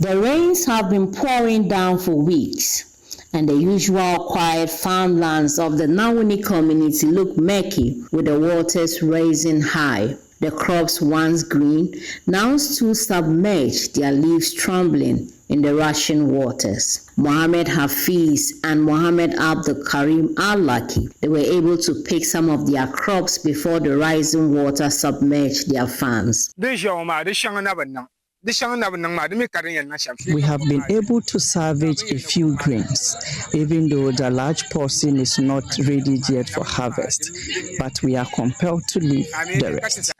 The rains have been pouring down for weeks, and the usual quiet farmlands of the Nawuni community look murky with the waters rising high. The crops once green now stood submerged, their leaves trembling in the rushing waters. Mohammed Hafiz and Mohammed Abdul Karim Al-Laki, they were able to pick some of their crops before the rising water submerged their farms. We have been able to salvage a few grains, even though the large portion is not ready yet for harvest, but we are compelled to leave the rest.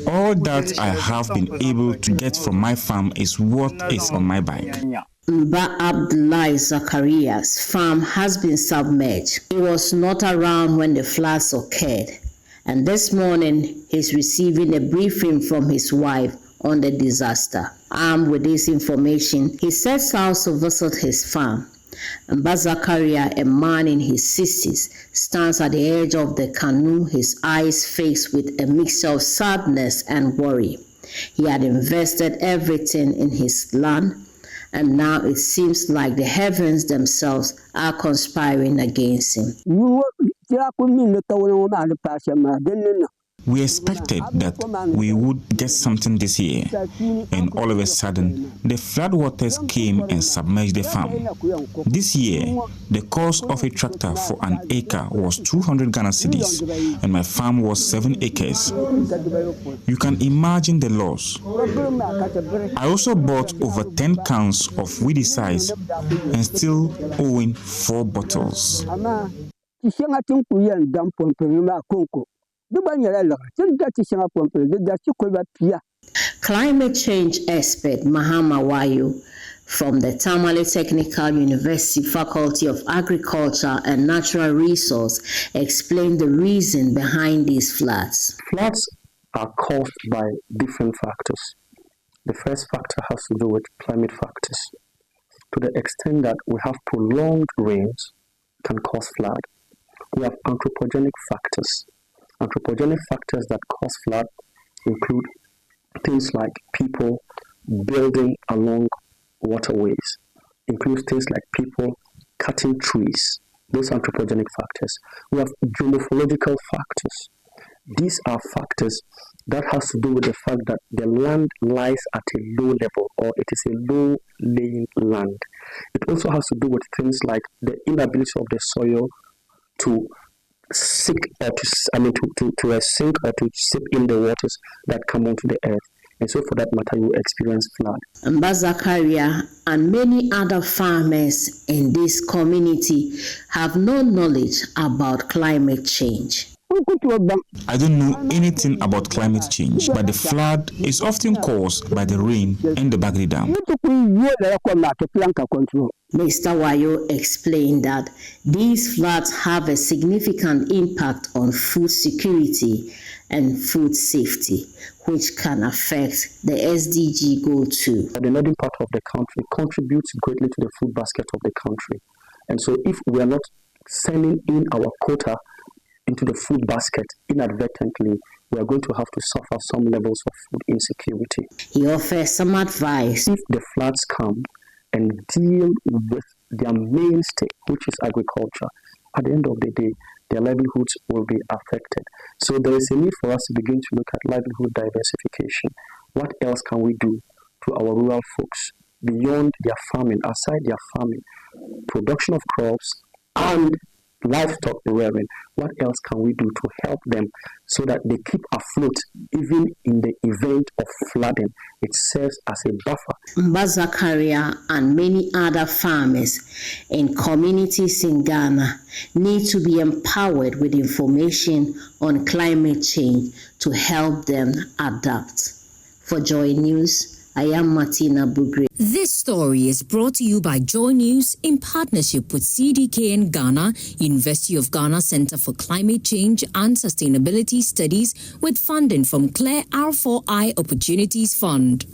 All that I have been able to get from my farm is what is on my bike. Mba Abdullahi Zachariah's farm has been submerged. He was not around when the floods occurred, and this morning he's receiving a briefing from his wife on the disaster. Armed with this information, he sets out to visit his farm. Mba Zachariah, a man in his 60s, stands at the edge of the canoe, his eyes fixed with a mixture of sadness and worry. He had invested everything in his land, and now it seems like the heavens themselves are conspiring against him. We expected that we would get something this year, and all of a sudden, the floodwaters came and submerged the farm. This year, the cost of a tractor for an acre was 200 Ghana cedis, and my farm was 7 acres. You can imagine the loss. I also bought over 10 cans of weedicide and still owing 4 bottles. Climate change expert Mahama Wayo from the Tamale Technical University Faculty of Agriculture and Natural Resource explained the reason behind these floods. Floods are caused by different factors. The first factor has to do with climate factors. To the extent that we have prolonged rains can cause flood. We have anthropogenic factors. Anthropogenic factors that cause flood include things like people building along waterways, includes things like people cutting trees. Those are anthropogenic factors. We have geomorphological factors. These are factors that has to do with the fact that the land lies at a low level, or it is a low-lying land. It also has to do with things like the inability of the soil to sink or to sink or to sip in the waters that come onto the earth. And so for that matter, you experience flood. Mba Zachariah and many other farmers in this community have no knowledge about climate change. I don't know anything about climate change, but the flood is often caused by the rain and the Bagri Dam. Mr. Wayo explained that these floods have a significant impact on food security and food safety, which can affect the SDG goal too. The northern part of the country contributes greatly to the food basket of the country. And so if we are not sending in our quota into the food basket inadvertently, we are going to have to suffer some levels of food insecurity. He offers some advice. If the floods come and deal with their mainstay, which is agriculture, at the end of the day, their livelihoods will be affected. So there is a need for us to begin to look at livelihood diversification. What else can we do to our rural folks beyond their farming, aside their farming, production of crops and livestock rearing? What else can we do to help them so that they keep afloat even in the event of flooding? It serves as a buffer. Mba Zachariah and many other farmers in communities in Ghana need to be empowered with information on climate change to help them adapt. For JoyNews, I am Martina Bugre. This story is brought to you by JoyNews in partnership with CDKN Ghana, University of Ghana Center for Climate Change and Sustainability Studies, with funding from CLARE R4I Opportunities Fund.